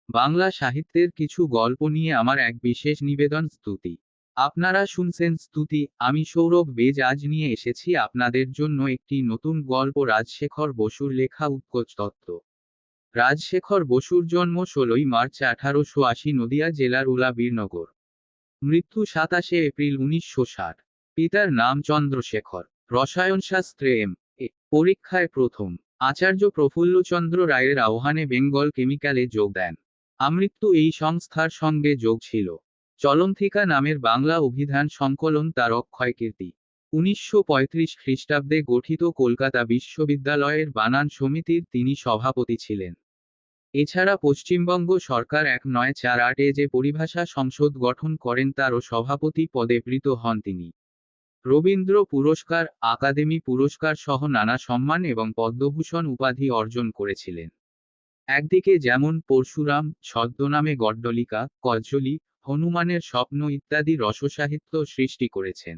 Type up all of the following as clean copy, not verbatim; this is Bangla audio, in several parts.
বাংলা সাহিত্যের কিছু গল্প নিয়ে আমার এক বিশেষ নিবেদন স্তুতি। আপনারা শুনছেন স্তুতি, আমি সৌরভ বেজ আজ নিয়ে এসেছি আপনাদের জন্য একটি নতুন গল্প রাজশেখর বসুর লেখা উৎকোচ তত্ত্ব। রাজশেখর বসুর জন্ম 16ই মার্চ 1880 নদিয়া জেলার উলাবীরনগর। মৃত্যু 27 এপ্রিল 1960। পিতার নাম চন্দ্রশেখর, রসায়নশাস্ত্রে এম.এ, পরীক্ষায় প্রথম। আচার্য প্রফুল্লচন্দ্র রায়ের আহ্বানে বেঙ্গল কেমিক্যালে যোগ দেন। আমৃত্যু এই সংস্থার সঙ্গে যোগ ছিল। চলন্থিকা নামের বাংলা অভিধান সংকলন তার অক্ষয় কীর্তি। 1935 খ্রিস্টাব্দে গঠিত কলকাতা বিশ্ববিদ্যালয়ের বানান সমিতির তিনি সভাপতি ছিলেন। এছাড়া পশ্চিমবঙ্গ সরকার 1948-এ যে পরিভাষা সংসদ গঠন করেন তারও সভাপতি পদে প্রীত হন তিনি। রবীন্দ্র পুরস্কার, আকাদেমি পুরস্কার সহ নানা সম্মান এবং পদ্মভূষণ উপাধি অর্জন করেছিলেন। একদিকে যেমন পরশুরাম, ছদ্মনামে গড্ডলিকা, কজ্জলি, হনুমানের স্বপ্ন ইত্যাদি রসসাহিত্য সৃষ্টি করেছেন।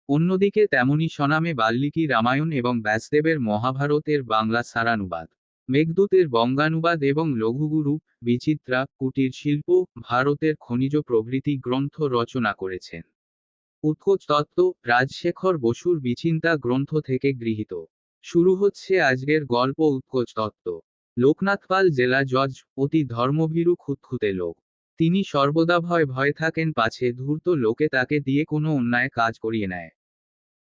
অন্যদিকে তেমনি স্বনামে বাল্মীকি রামায়ণ এবং ব্যাসদেবের মহাভারতের বাংলা সারানুবাদ, মেঘদূতের বঙ্গানুবাদ এবং লঘুগুরু, বিচিত্রা, কুটির শিল্প, ভারতের খনিজ প্রভৃতি গ্রন্থ রচনা করেছেন। উৎকোচ তত্ত্ব রাজশেখর বসুর বিচিন্তা গ্রন্থ থেকে গৃহীত। শুরু হচ্ছে আজকের গল্প উৎকোচ তত্ত্ব। লোকনাথ পাল জেলা জজ, অতি ধর্মভীরু খুঁতখুঁতে লোক। তিনি সর্বদা ভয়ে থাকেন পাছে ধূর্ত লোকে তাকে দিয়ে কোনো অন্যায় কাজ করিয়ে নেয়।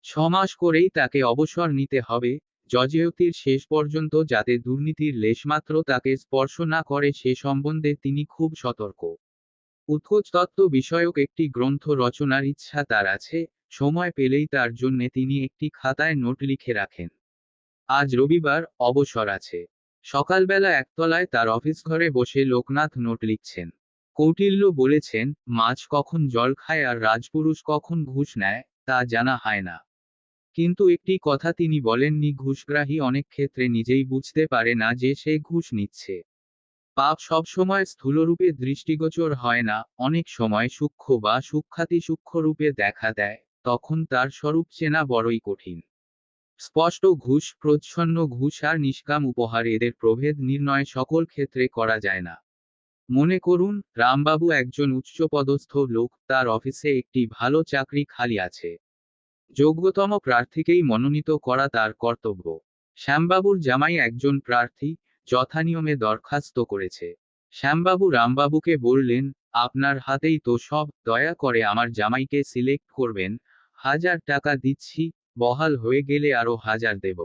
6 মাস করেই তাকে অবসর নিতে হবে, জজেয়তির শেষ পর্যন্ত যাতে দুর্নীতির লেশমাত্র তাকে স্পর্শ না করে সে সম্বন্ধে তিনি খুব সতর্ক। উৎকোচ তত্ত্ব বিষয়ক একটি গ্রন্থ রচনার ইচ্ছা তার আছে, সময় পেলেই তার জন্যে তিনি একটি খাতায় নোট লিখে রাখেন। আজ রবিবার, অবসর আছে। সকালবেলা একতলায় তার অফিস ঘরে বসে লোকনাথ নোট লিখছেন। কৌটিল্য বলেছেন, মাছ কখন জল খায় আর রাজপুরুষ কখন ঘুষ নেয়, তা জানা হয় না। কিন্তু একটি কথা তিনি বলেননি, ঘুষগ্রাহী অনেক ক্ষেত্রে নিজেই বুঝতে পারে না যে সে ঘুষ নিচ্ছে। পাপ সবসময় স্থূলরূপে দৃষ্টিগোচর হয় না, অনেক সময় সূক্ষ্ম বা সূক্ষ্মাতিসূক্ষ্মরূপে দেখা দেয়, তখন তার স্বরূপ চেনা বড়ই কঠিন। স্পষ্ট ঘুষ, প্রচ্ছন্ন ঘুষ আর নিষ্কাম উপহার এদের প্রভেদ নির্ণয় সকল ক্ষেত্রে করা যায় না। মনে করুন, রামবাবু একজন উচ্চপদস্থ লোক, তার অফিসে একটি ভালো চাকরি খালি আছে। যোগ্যতম প্রার্থীকেই মনোনীত করা তার কর্তব্য। শ্যামবাবুর জামাই একজন প্রার্থী, যথানিয়মে দরখাস্ত করেছে। শ্যামবাবু রামবাবুকে বললেন, আপনার হাতেই তো সব, দয়া করে আমার জামাইকে সিলেক্ট করবেন, 1000 টাকা দিচ্ছি, বহাল হয়ে গেলে আরো 1000 দেব।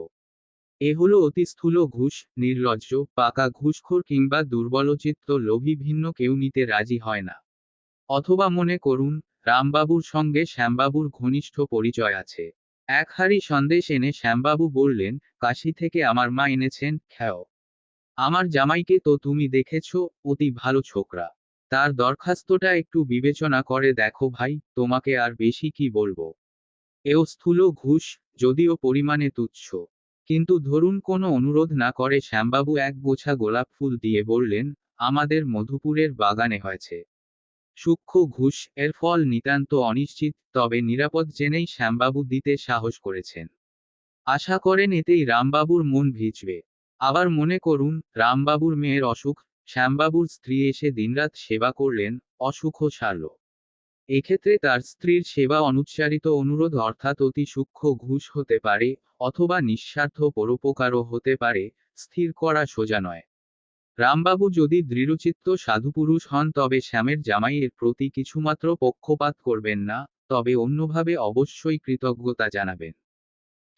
এ হলো অতি স্থূল ঘুষ, নির্লজ্জ, পাকা ঘুষখোর কিংবা দুর্বলচিত্ত লোভী ভিন্ন কেউ নিতে রাজি হয় না। অথবা মনে করুন, রামবাবুর সঙ্গে শ্যামবাবুর ঘনিষ্ঠ পরিচয় আছে। এক হাঁড়ি সন্দেশ এনে শ্যামবাবু বললেন, কাশী থেকে আমার মা এনেছেন, খেও। আমার জামাইকে তো তুমি দেখেছ, অতি ভালো ছোকরা। তার দরখাস্তটা একটু বিবেচনা করে দেখো ভাই, তোমাকে আর বেশি কি বলবো। এও স্থূল ঘুষ, যদিও পরিমাণে তুচ্ছ। কিন্তু ধরুন কোনো অনুরোধ না করে শ্যামবাবু এক গোছা গোলাপ ফুল দিয়ে বললেন, আমাদের মধুপুরের বাগানে হয়েছে। সূক্ষ্ম ঘুষ, এর ফল নিতান্ত অনিশ্চিত, তবে নিরাপদ জেনেই শ্যামবাবু দিতে সাহস করেছেন। আশা করেন এতেই রামবাবুর মন ভিজবে। আবার মনে করুন, রামবাবুর মেয়ের অসুখ, শ্যামবাবুর স্ত্রী এসে দিনরাত সেবা করলেন, অসুখও সারল। এক্ষেত্রে তার স্ত্রীর সেবা অনুচ্চারিত অনুরোধ অর্থাৎ অতি সূক্ষ্ম ঘুষ হতে পারে, অথবা নিঃস্বার্থ পরোপকারও হতে পারে, স্থির করা সোজা নয়। রামবাবু যদি দৃঢ়চিত্ত সাধুপুরুষ হন তবে শ্যামের জামাইয়ের প্রতি কিছুমাত্র পক্ষপাত করবেন না, তবে অন্যভাবে অবশ্যই কৃতজ্ঞতা জানাবেন।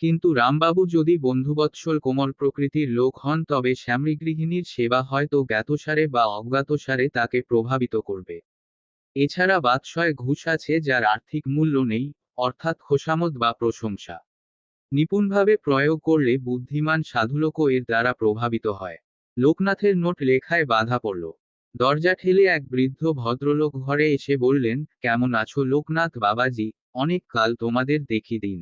কিন্তু রামবাবু যদি বন্ধুবৎসল কোমল প্রকৃতির লোক হন তবে শ্যামৃগৃহিণীর সেবা হয়তো জ্ঞাতসারে বা অজ্ঞাতসারে তাকে প্রভাবিত করবে। এছাড়া বাৎসয় ঘুষ আছে যার আর্থিক মূল্য নেই, অর্থাৎ খোসামত বা প্রশংসা। নিপুণভাবে প্রয়োগ করলে বুদ্ধিমান সাধুলোকও এর দ্বারা প্রভাবিত হয়। লোকনাথের নোট লেখায় বাধা পড়ল। দরজা ঠেলে এক বৃদ্ধ ভদ্রলোক ঘরে এসে বললেন, কেমন আছো লোকনাথ বাবাজি, অনেক কাল তোমাদের দেখি দিন।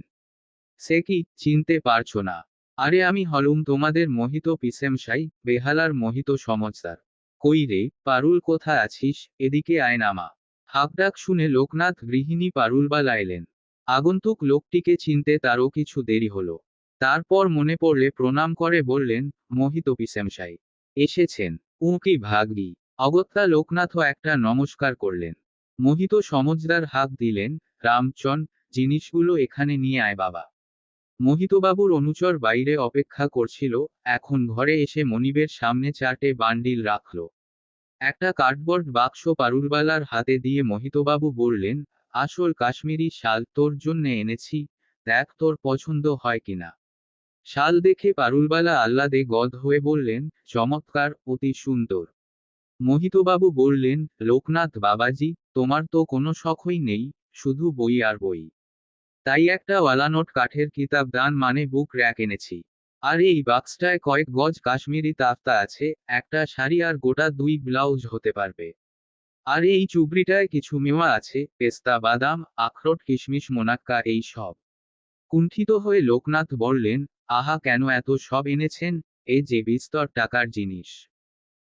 সে কি, চিনতে পারছো না? আরে আমি হলুম তোমাদের মোহিত পিসেমশাই, বেহালার মোহিত সমজদার। কই রে, পারুল কোথা আছিস, এদিকে আয় নামা। হাঁকডাক শুনে লোকনাথ গৃহিণী পারুলবালা এলেন। আগন্তুক লোকটিকে চিনতে তারও কিছু দেরি হলো। তারপর মনে পড়লে প্রণাম করে বললেন, মোহিত পিসেমশাই এসেছেন। ও কি ভাগ্যি। অগত্যা লোকনাথও একটা নমস্কার করলেন। মোহিত সমজদার হাঁক দিলেন, রামচন, জিনিসগুলো এখানে নিয়ে আয় বাবা। মোহিতবাবুর অনুচর বাইরে অপেক্ষা করছিল, এখন ঘরে এসে মনিবের সামনে 4টে বান্ডিল রাখল। একটা কার্ডবোর্ড বাক্স পারুলবালার হাতে দিয়ে মোহিতবাবু বললেন, আসল কাশ্মীরি শাল তোর জন্যে এনেছি, দেখ তোর পছন্দ হয় কিনা। শাল দেখে পারুলবালা আহ্লাদে গদ হয়ে বললেন, চমৎকার, অতি সুন্দর। মোহিতবাবু বললেন, লোকনাথ বাবাজি, তোমার তো কোনো শখই নেই, শুধু বই আর বই। তাই একটা ওয়ালানোট কাঠের কিতাব দান মানে বুক র্যাক এনেছি। আর এই বাক্সটায় কয়েক গজ কাশ্মীরি তাফতা আছে, একটা শাড়ি আর গোটা 2 ব্লাউজ হতে পারবে। আর এই চুবড়িটায় কিছু মেওয়া আছে, পেস্তা বাদাম, আখরোট কিশমিশ মোনাক্কা এই সব। কুণ্ঠিত হয়ে লোকনাথ বললেন, আহা কেন এত সব এনেছেন, এ যে বিস্তর টাকার জিনিস।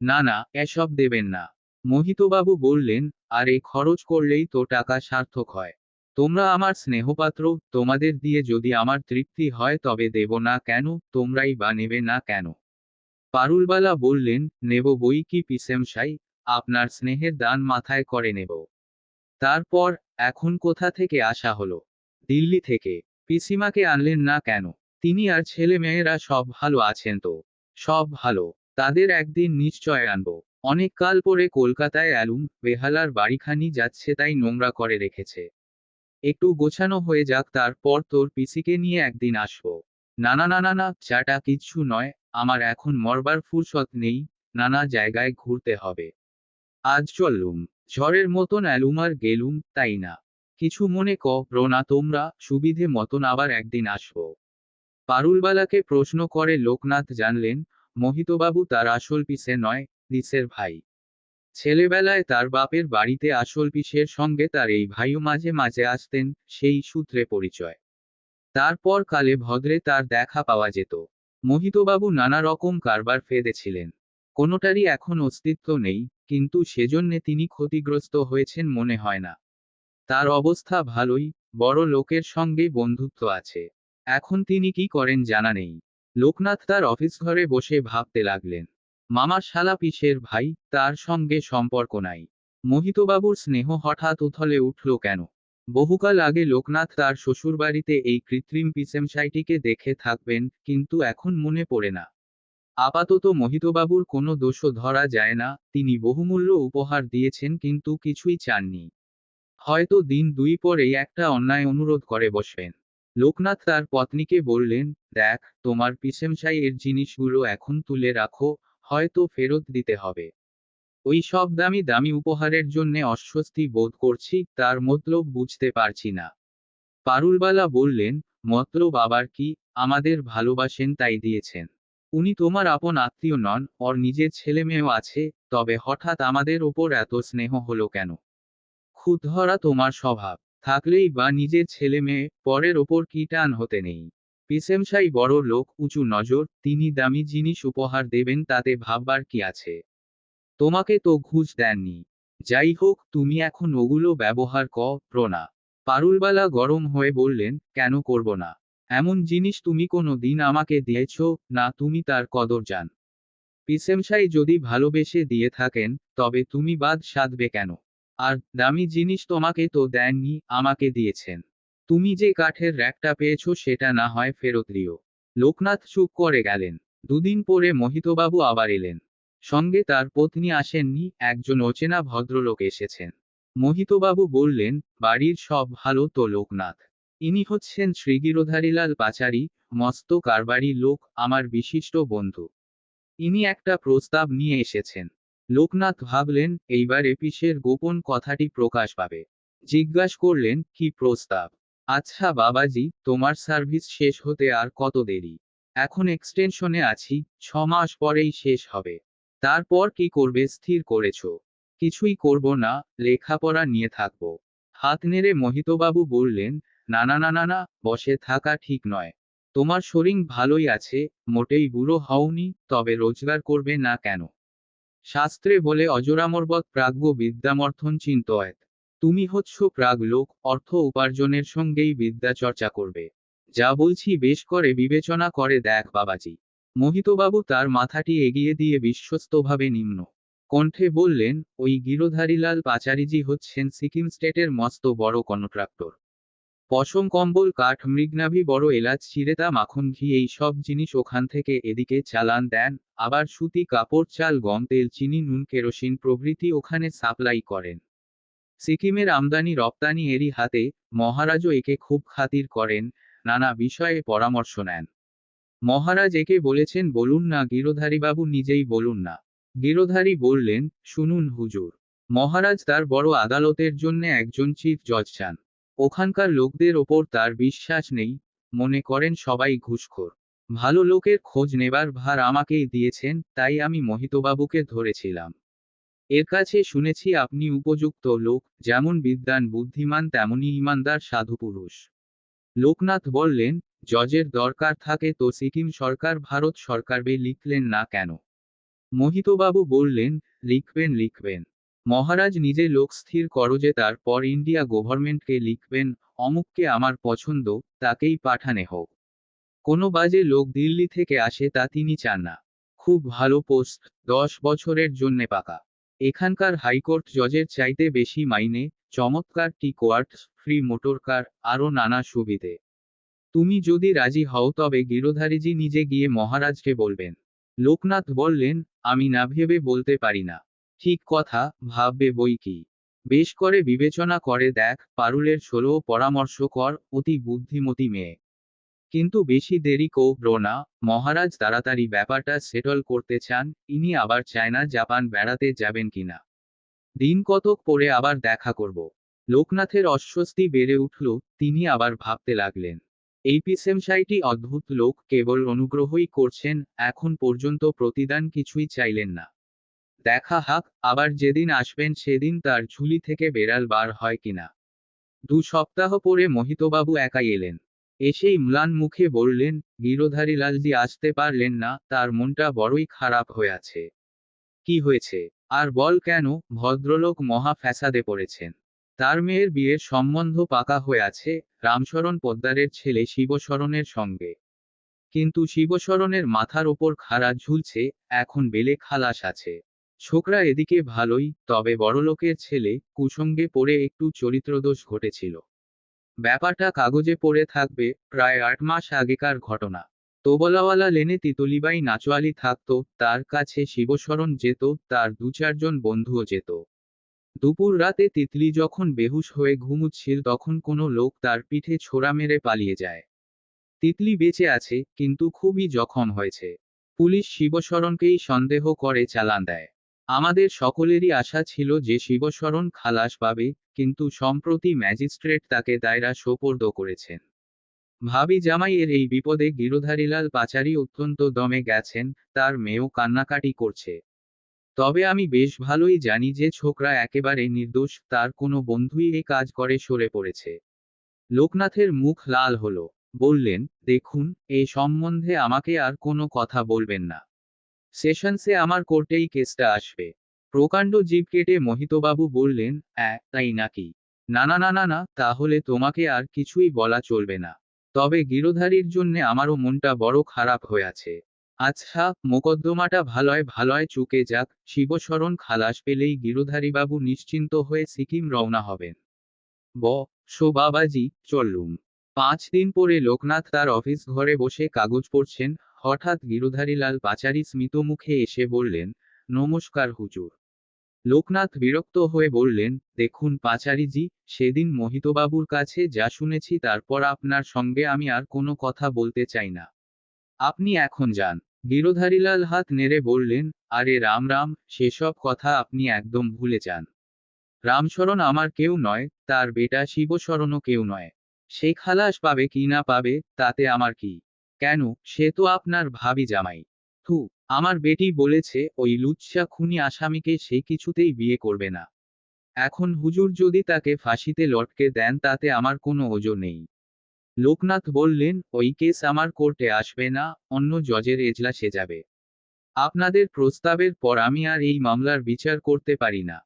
না না, এসব দেবেন না। মোহিতবাবু বললেন, আরে খরচ করলেই তো টাকা সার্থক হয়। তোমরা আমার স্নেহপাত্র, তোমাদের দিয়ে যদি আমার তৃপ্তি হয় তবে দেব না কেন, তোমরাই বা নেবে না কেন। পারুলবালা বললেন, নেব বই কি পিসেমশাই, আপনার স্নেহের দান মাথায় করে নেব। তারপর, এখন কোথা থেকে আসা হলো? দিল্লি থেকে। পিসিমাকে আনলেন না কেন? তিনি আর ছেলে মেয়েরা সব ভালো আছেন তো? সব ভালো। তাদের একদিন নিশ্চয় আনবো। অনেক কাল পরে কলকাতায় এলুম, বেহালার বাড়িখানি যাচ্ছে তাই নোংরা করে রেখেছে। একটু গোছানো হয়ে যাক, তারপর তোর পিসিকে নিয়ে একদিন আসবো। না না না না না, চাটা কিচ্ছু নয়, আমার এখন মরবার ফুরসত নেই, নানা জায়গায় ঘুরতে হবে। আজ চললুম। ঝড়ের মতন এলুম আর গেলুম, তাই না? কিছু মনে করো না তোমরা, সুবিধে মতন আবার একদিন আসবো। পারুলবালাকে প্রশ্ন করে লোকনাথ জানলেন, মোহিতবাবু তার আসল পিসে নয়, পিসের ভাই। ছেলেবেলায় তার বাপের বাড়িতে আসল পিসের সঙ্গে তার এই ভাইও মাঝে মাঝে আসতেন, সেই সূত্রে পরিচয়। তারপর কালে ভদ্রে তার দেখা পাওয়া যেত। মোহিতবাবু নানা রকম কারবার ফেঁদেছিলেন। কোনোটারই এখন অস্তিত্ব নেই, কিন্তু সেজন্যে তিনি ক্ষতিগ্রস্ত হয়েছেন মনে হয় না। তার অবস্থা ভালোই, বড় লোকের সঙ্গে বন্ধুত্ব আছে। এখন তিনি কি করেন জানা নেই। লোকনাথ তার অফিস ঘরে বসে ভাবতে লাগলেন। মামার শালা পিসের ভাই, তার সঙ্গে সম্পর্ক নাই। মোহিতবাবুর স্নেহ হঠাৎ উথলে উঠল কেন? বহুকাল আগে লোকনাথ তার শ্বশুরবাড়িতে এই কৃত্রিম পিসেমশাইটিকে দেখে থাকবেন, কিন্তু এখন মনে পড়ে না। আপাতত মোহিতবাবুর কোনো দোষও ধরা যায় না, তিনি বহুমূল্য উপহার দিয়েছেন কিন্তু কিছুই চাননি। হয়তো দিন 2 পরেই একটা অন্যায় অনুরোধ করে বসবেন। লোকনাথ তার পত্নীকে বললেন, দেখ, তোমার পিসেমশাই এর জিনিসগুলো এখন তুলে রাখো, হয়তো ফেরত দিতে হবে। ওই সব দামি দামি উপহারের জন্যে অস্বস্তি বোধ করছি, তার মতলব বুঝতে পারছি না। পারুলবালা বললেন, মতলব আবার কি, আমাদের ভালোবাসেন তাই দিয়েছেন। উনি তোমার আপন আত্মীয় নন, ওর নিজের ছেলে মেয়েও আছে, তবে হঠাৎ আমাদের ওপর এত স্নেহ হলো কেন? খুঁত ধরা তোমার স্বভাব। থাকলেই বা নিজের ছেলে মেয়ে, পরের ওপর কি টান হতে নেই। পিসেমশাই বড় লোক, উঁচু নজর, তিনি দামি জিনিস উপহার দেবেন তাতে ভাববার কি আছে? তোমাকে তো ঘুষ দেননি। যাই হোক, তুমি এখন ওগুলো ব্যবহার করো না। পারুলবালা গরম হয়ে বললেন, কেন করব না? এমন জিনিস তুমি কোনো দিন আমাকে দিয়েছ, না তুমি তার কদর জান। পিসেমশাই যদি ভালোবেসে দিয়ে থাকেন, তবে তুমি বাদ সাধবে কেন? আর দামি জিনিস তোমাকে তো দেননি, আমাকে দিয়েছেন। তুমি যে কাঠের র্যাকটা পেয়েছো সেটা না হয় ফেরত দিও। লোকনাথ চুপ করে গেলেন। 2 দিন পরে মোহিতবাবু আবার এলেন। সঙ্গে তার পত্নী আসেননি, একজন অচেনা ভদ্রলোক এসেছেন। মোহিতবাবু বললেন, বাড়ির সব ভালো তো লোকনাথ? ইনি হচ্ছেন শ্রী গিরধারীলাল পাচারি, মস্ত কারবারি লোক, আমার বিশিষ্ট বন্ধু। ইনি একটা প্রস্তাব নিয়ে এসেছেন। লোকনাথ ভাবলেন, এইবার এপিসের গোপন কথাটি প্রকাশ পাবে। জিজ্ঞাস করলেন, কি প্রস্তাব? আচ্ছা বাবাজি, তোমার সার্ভিস শেষ হতে আর কত দেরি? এখন এক্সটেনশনে আছি, 6 মাস পরেই শেষ হবে। তারপর কি করবে স্থির করেছো? কিছুই করব না, লেখাপড়া নিয়ে থাকবো। হাত নেড়ে মোহিতবাবু বললেন, না না না না না, বসে থাকা ঠিক নয়। তোমার শরীর ভালোই আছে, মোটেই বুড়ো হওনি, তবে রোজগার করবে না কেন? শাস্ত্রে বলে অজরামরবৎ প্রাজ্ঞ বিদ্যামর্থন চিন্তয়েৎ। তুমি হচ্ছ প্রাগ লোক, অর্থ উপার্জনের সঙ্গেই বিদ্যা চর্চা করবে। যা বলছি বেশ করে বিবেচনা করে দেখ বাবাজি। মোহিতবাবু তার মাথাটি এগিয়ে দিয়ে বিশ্বস্তভাবে নিম্ন কণ্ঠে বললেন, ওই গিরধারীলাল পাচারিজি হচ্ছেন সিকিম স্টেটের মস্ত বড় কন্ট্রাক্টর। পশম কম্বল কাঠ মৃগনাভি বড় এলাচ চিরেতা মাখন ঘি এই সব জিনিস ওখান থেকে এদিকে চালান দেন, আবার সুতি কাপড় চাল গম তেল চিনি নুন কেরোসিন প্রভৃতি ওখানে সাপ্লাই করেন। সিকিমের আমদানি রপ্তানি এরই হাতে, মহারাজও একে খুব খাতির করেন, নানা বিষয়ে পরামর্শ নেন। মহারাজ একে বলেছেন বলুন না গিরধারীবাবু নিজেই বলুন না। গিরধারী বললেন, শুনুন হুজুর, মহারাজ তার বড় আদালতের জন্যে একজন চিফ জজ চান। ওখানকার লোকদের ওপর তার বিশ্বাস নেই, মনে করেন সবাই ঘুষখোর। ভালো লোকের খোঁজ নেবার ভার আমাকেই দিয়েছেন, তাই আমি মোহিতবাবুকে ধরেছিলাম। এর কাছে শুনেছি আপনি উপযুক্ত লোক, যেমন বিদ্বান বুদ্ধিমান তেমনি ইমানদার সাধুপুরুষ। লোকনাথ বললেন, জজের দরকার থাকে তো সিকিম সরকার ভারত সরকারকে লিখলেন না কেন? মোহিতবাবু বললেন, লিখবেন লিখবেন। মহারাজ নিজে লোক স্থির করো যে তারপর ইন্ডিয়া গভর্নমেন্টকে লিখবেন, অমুককে আমার পছন্দ, তাকেই পাঠানে হোক। কোনো বাজে লোক দিল্লি থেকে আসে তা তিনি চান না। খুব ভালো পোস্ট, 10 বছরের জন্যে পাকা। এখানকার হাইকোর্ট জজের চাইতে বেশি মাইনে, চমৎকার টি কোয়ার্টস, ফ্রি মোটর কার, আরও নানা সুবিধে। তুমি যদি রাজি হও তবে গিরধারীজি নিজে গিয়ে মহারাজকে বলবেন। লোকনাথ বললেন, আমি না ভেবে বলতে পারি না। ঠিক কথা, ভাববে বই কি। বেশ করে বিবেচনা করে দেখ, পারুলের 16 পরামর্শ কর, অতি বুদ্ধিমতী মেয়ে। কিন্তু বেশি দেরি করো না, মহারাজ তাড়াতাড়ি ব্যাপারটা সেটল করতে চান, ইনি আবার চায়না জাপান বেড়াতে যাবেন কিনা। দিন কতক পরে আবার দেখা করব। লোকনাথের অস্বস্তি বেড়ে উঠল, তিনি আবার ভাবতে লাগলেন। এই পিসেমশাইটি অদ্ভুত লোক, কেবল অনুগ্রহই করছেন, এখন পর্যন্ত প্রতিদান কিছুই চাইলেন না। দেখা হাক, আবার যেদিন আসবেন সেদিন তার ঝুলি থেকে বেড়াল বার হয় কিনা। 2 সপ্তাহ পরে মোহিতবাবু একাই এলেন। এসেই ম্লান মুখে বললেন, গিরধারীলালজি আসতে পারলেন না, তার মনটা বড়ই খারাপ হয়ে আছে। কি হয়েছে? আর বল কেন, ভদ্রলোক মহা ফ্যাসাদে পড়েছেন। তার মেয়ের বিয়ের সম্বন্ধ পাকা হয়ে আছে, রামশরণ পোদ্দারের ছেলে শিবশরণের সঙ্গে। কিন্তু শিবশরণের মাথার ওপর খাড়া ঝুলছে, এখন বেলে খালাস আছে। ছোকরা এদিকে ভালোই, তবে বড়লোকের ছেলে, কুসঙ্গে পড়ে একটু চরিত্রদোষ ঘটেছিল। ব্যাপারটা কাগজে পড়ে থাকবে, প্রায় 8 মাস আগেকার ঘটনা। তোবলাওয়ালা লেনে তিতলিবাই নাচোয়ালি থাকত, তার কাছে শিবশরণ যেত, তার 2-4 জন বন্ধুও যেত। দুপুর রাতে তিতলি যখন বেহুশ হয়ে ঘুমুচ্ছিল তখন কোনো লোক তার পিঠে ছোরা মেরে পালিয়ে যায়। তিতলি বেঁচে আছে, কিন্তু খুবই জখম হয়েছে। পুলিশ শিবশরণকেই সন্দেহ করে চালান দেয়। আমাদের সকলেরই আশা ছিল যে শিবশরণ খালাস পাবে, কিন্তু সম্প্রতি ম্যাজিস্ট্রেট তাকে দায়রা সোপর্দ করেছেন। ভাবি জামাইয়ের এই বিপদে গিরধারীলাল পাচারি অত্যন্ত দমে গেছেন, তার মেয়েও কান্নাকাটি করছে। তবে আমি বেশ ভালোই জানি যে ছোকরা একেবারে নির্দোষ, তার কোনো বন্ধুই এ কাজ করে সরে পড়েছে। লোকনাথের মুখ লাল হলো। বললেন, দেখুন, এ সম্বন্ধে আমাকে আর কোনো কথা বলবেন না। সেশনসে আমার কোর্টেই কেসটা আসবে। প্রকাণ্ড জিভ কেটে মোহিতবাবু বললেন, তাই নাকি? না না না না না, তাহলে তোমাকে আর কিছুই বলা চলবে না। তবে গিরধারীর জন্যে আমারও মনটা বড় খারাপ হয়ে আছে। আচ্ছা, মোকদ্দমাটা ভালয় ভালয় চুকে যাক, শিবশরণ খালাস পেলেই গিরধারীবাবু নিশ্চিন্ত হয়ে সিকিম রওনা হবেন। সো বাবাজি, চললুম। 5 দিন পরে লোকনাথ তার অফিস ঘরে বসে কাগজ পড়ছেন, হঠাৎ গিরধারীলাল পাচারি স্মিত মুখে এসে বললেন, নমস্কার হুজুর। লোকনাথ বিরক্ত হয়ে বললেন, দেখুন পাচারিজি, সেদিন মোহিতবাবুর কাছে যা শুনেছি তারপর আপনার সঙ্গে আমি আর কোনো কথা বলতে চাই না। আপনি এখন যান। গিরধারীলাল হাত নেড়ে বললেন, আরে রাম রাম, সেসব কথা আপনি একদম ভুলে যান। রামশরণ আমার কেউ নয়, তার বেটা শিবশরণও কেউ নয়। সে খালাস পাবে কি না পাবে, তাতে আমার কি? কেন, সে তো আপনার ভাবি জামাই। থু, আমার বেটি বলেছে ওই লুচ্চা খুনি আসামিকে সে কিছুতেই বিয়ে করবে না। এখন হুজুর যদি তাকে ফাঁসিতে লটকে দেন তাতে আমার কোনো ওজো নেই। লোকনাথ বললেন, ওই কেস আমার কোর্টে আসবে না, অন্য জজের এজলাসে যাবে। আপনাদের প্রস্তাবের পর আমি আর এই মামলার বিচার করতে পারি না।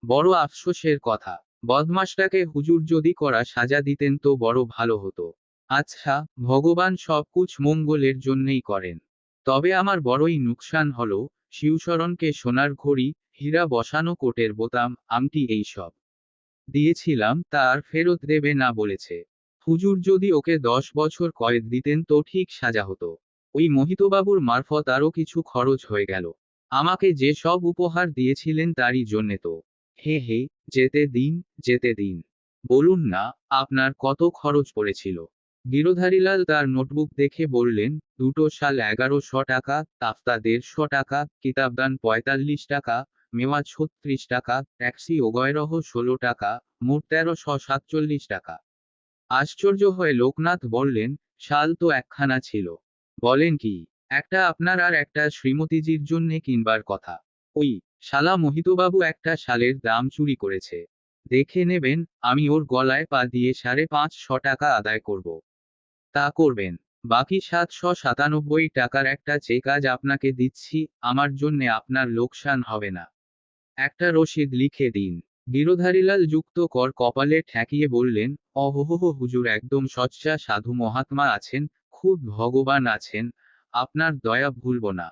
বড় আফসোসের কথা। বদমাশটাকে হুজুর যদি করা সাজা দিতেন তো বড় ভালো হতো। আচ্ছা, ভগবান সবকুছ মঙ্গলের জন্যেই করেন। তবে আমার বড়ই নুকসান হলো, শিবশরণকে সোনার ঘড়ি, হীরা বসানো কোটের বোতাম, আংটি এইসব দিয়েছিলাম, তা আর ফেরত দেবে না বলেছে। হুজুর যদি ওকে 10 বছর কয়েদ দিতেন তো ঠিক সাজা হতো। ওই মোহিতবাবুর মারফত আরও কিছু খরচ হয়ে গেল। আমাকে যে সব উপহার দিয়েছিলেন তারই জন্যে তো। হে হে, যেতে দিন, যেতে দিন। বলুন না, আপনার কত খরচ পড়েছিল? গিরধারীলাল তার নোটবুক দেখে বললেন, দুটো শাল 1100 টাকা, তাফতা 150 টাকা, কিতাবদান 45 টাকা, মেওয়া 36 টাকা, ট্যাক্সি ও গয়রহ 16 টাকা, মোট 1347 টাকা। আশ্চর্য হয়ে লোকনাথ বললেন, শাল তো একখানা ছিল। বলেন কি? একটা আপনার আর একটা শ্রীমতীজির জন্যে কিনবার কথা। ওই শালা মোহিতবাবু একটা শালের দাম চুরি করেছে। দেখে নেবেন, আমি ওর গলায় পা দিয়ে 550 টাকা আদায় করব। তা করবেন। বাকি 797 টাকার একটা চেক আজ আপনাকে দিচ্ছি, আমার জন্যে আপনার লোকসান হবে না। একটা রসিদ লিখে দিন। গিরধারীলাল যুক্ত কর কপালে ঠেকিয়ে বললেন, অহোহো হুজুর একদম সচ্চা সাধু মহাত্মা আছেন, খুব ভগবান আছেন, আপনার দয়া ভুলব না।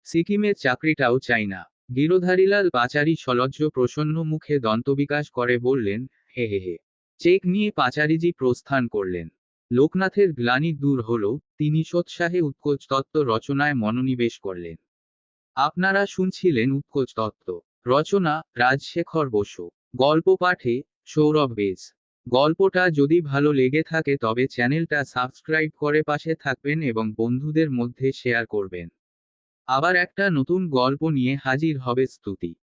সিকিমের চাকরিটাও চাই না। গিরধারীলাল পাচারি সলজ্জ প্রসন্ন মুখে দন্তবিকাশ করে বললেন, হে হে হে। চেক নিয়ে পাচারিজি প্রস্থান করলেন। লোকনাথের গ্লানি দূর হল, তিনি সোৎসাহে উৎকোচ তত্ত্ব রচনায় মনোনিবেশ করলেন। আপনারা শুনছিলেন উৎকোচ তত্ত্ব। রচনা রাজশেখর বসু। গল্প পাঠে সৌরভ বেজ। গল্পটা যদি ভালো লেগে থাকে তবে চ্যানেলটা সাবস্ক্রাইব করে পাশে থাকবেন এবং বন্ধুদের মধ্যে শেয়ার করবেন। আবার একটা নতুন গল্প নিয়ে হাজির হবে স্তুতি।